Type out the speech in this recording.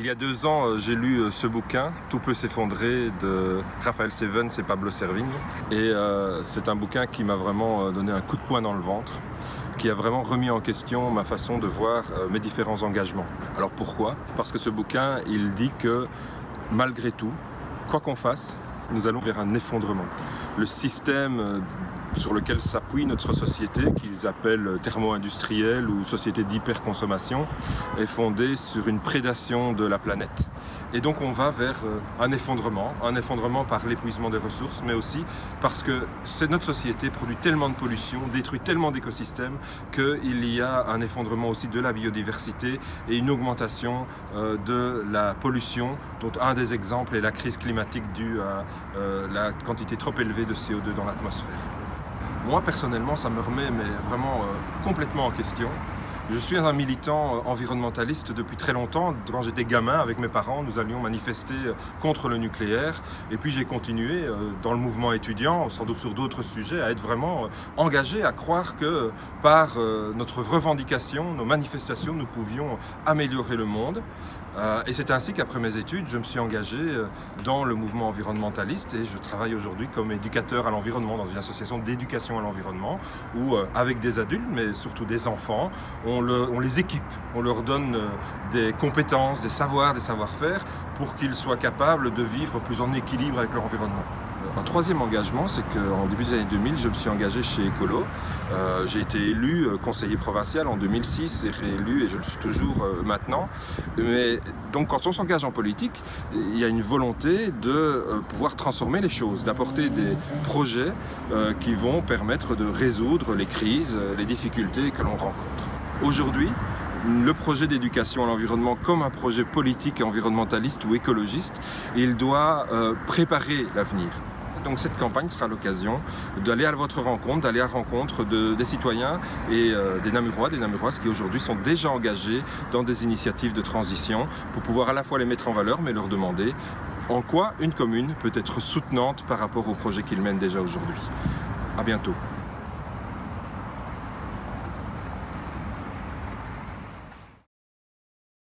Il y a 2 ans, j'ai lu ce bouquin, Tout peut s'effondrer, de Raphaël Sevens et Pablo Servigne. Et c'est un bouquin qui m'a vraiment donné un coup de poing dans le ventre, qui a vraiment remis en question ma façon de voir mes différents engagements. Alors pourquoi ? Parce que ce bouquin, il dit que malgré tout, quoi qu'on fasse, nous allons vers un effondrement. Le système sur lequel s'appuie notre société, qu'ils appellent thermo-industrielle ou société d'hyperconsommation, est fondée sur une prédation de la planète. Et donc on va vers un effondrement par l'épuisement des ressources, mais aussi parce que notre société produit tellement de pollution, détruit tellement d'écosystèmes, qu'il y a un effondrement aussi de la biodiversité et une augmentation de la pollution, dont un des exemples est la crise climatique due à la quantité trop élevée de CO2 dans l'atmosphère. Moi, personnellement, ça me remet vraiment complètement en question. Je suis un militant environnementaliste depuis très longtemps. Quand j'étais gamin, avec mes parents, nous allions manifester contre le nucléaire. Et puis j'ai continué dans le mouvement étudiant, sans doute sur d'autres sujets, à être vraiment engagé, à croire que par notre revendication, nos manifestations, nous pouvions améliorer le monde. Et c'est ainsi qu'après mes études, je me suis engagé dans le mouvement environnementaliste et je travaille aujourd'hui comme éducateur à l'environnement dans une association d'éducation à l'environnement où, avec des adultes, mais surtout des enfants, on les équipe, on leur donne des compétences, des savoirs, des savoir-faire pour qu'ils soient capables de vivre plus en équilibre avec leur environnement. Un troisième engagement, c'est qu'en début des années 2000, je me suis engagé chez Ecolo. J'ai été élu conseiller provincial en 2006 et réélu, et je le suis toujours maintenant. Mais donc quand on s'engage en politique, il y a une volonté de pouvoir transformer les choses, d'apporter des projets qui vont permettre de résoudre les crises, les difficultés que l'on rencontre. Aujourd'hui, le projet d'éducation à l'environnement comme un projet politique et environnementaliste ou écologiste, il doit préparer l'avenir. Donc cette campagne sera l'occasion d'aller à votre rencontre, d'aller à la rencontre des citoyens et des Namurois, des Namuroises qui aujourd'hui sont déjà engagés dans des initiatives de transition pour pouvoir à la fois les mettre en valeur mais leur demander en quoi une commune peut être soutenante par rapport aux projets qu'ils mènent déjà aujourd'hui. À bientôt.